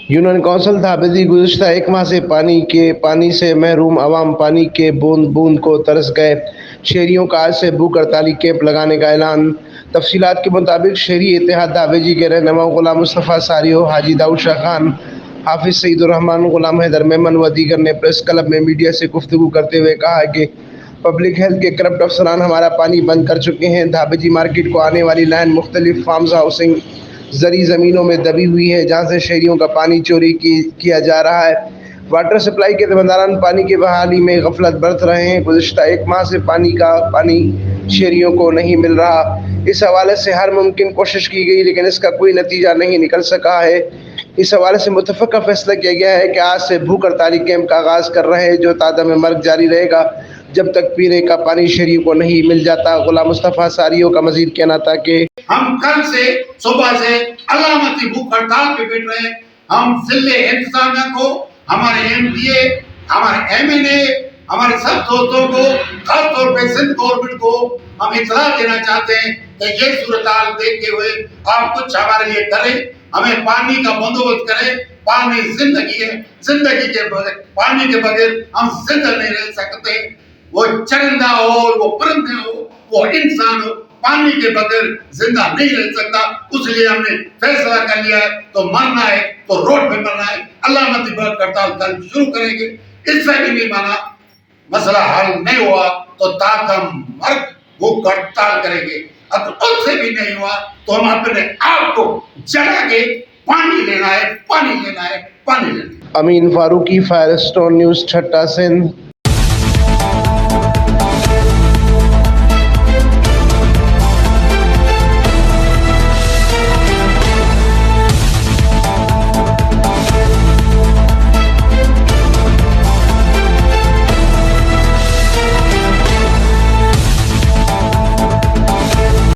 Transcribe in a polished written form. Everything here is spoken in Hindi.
यूनियन कौंसिल धाबेजी गुज़िश्ता एक माह से पानी से महरूम अवाम पानी के बूंद बूंद को तरस गए। शहरियों का आज से भूख हड़ताली कैंप लगाने का ऐलान। तफसीलात के मुताबिक शहरी इत्तेहाद धाबेजी के रहनुमा गुलाम मुस्तफ़ा सारियो, हाजी दाऊद शाह खान, हाफिज सईदुर्रहमान, गुलाम हैदर मेमन व दीगर ने प्रेस क्लब में मीडिया से गुफ्तगू करते हुए कहा कि पब्लिक हेल्थ के करप्ट अफसरान हमारा पानी बंद कर चुके हैं। धाबेजी मार्केट को आने वाली लाइन मुख्तलिफ फार्म्स हाउसिंग जरी ज़मीनों में दबी हुई है, जहाँ से शहरियों का पानी चोरी किया जा रहा है। वाटर सप्लाई के जिम्मेदारान पानी की बहाली में गफलत बरत रहे हैं। गुज़िश्ता एक माह से पानी शहरियों को नहीं मिल रहा। इस हवाले से हर मुमकिन कोशिश की गई, लेकिन इसका कोई नतीजा नहीं निकल सका है। इस हवाले से मुतफ़क़ा फैसला किया गया है कि आज से भूख हड़ताली कैंप का आगाज़ कर रहे हैं, जो तादाद में मर्ग जारी रहेगा जब तक पीने का पानी शहरियों को नहीं मिल जाता। गुलाम मुस्तफ़ा सारियों का मज़ीद कहना था कि हम कल से सुबह से अलामती भूख हड़ताल पे बैठ रहे हैं। हम जिले इंतजामिया को, हमारे एमपीए, हमारे एमएनए, हमारे सब दोस्तों को, खासतौर पे सिंध गवर्नमेंट को हम इतला देना चाहते हैं कि ये सूरत हाल देखते हुए आप कुछ हमारे लिए करें, हमें पानी का बंदोबस्त करें। पानी जिंदगी है, जिंदगी के बगैर, पानी के बगैर हम जिंदा नहीं रह सकते। वो चरिंदा हो, वो परिंदे हो, वो इंसान हो, पानी के बगैर जिंदा नहीं रह सकता। उसलिए हमने फैसला कर लिया है, तो मरना है तो रोड पे मरना है। अलामती भूख हड़ताल कल शुरू करेंगे। इससे भी नहीं माना, मसला हल नहीं हुआ तो ताकम मर्ग भूख हड़ताल करेंगे। अगर उससे भी नहीं हुआ तो हम अपने आप को जला के पानी लेना है, पानी लेना है, पानी लेना है। अमीन फारूकी, फायरस्टोन न्यूज़, ठट्टा, सिंध।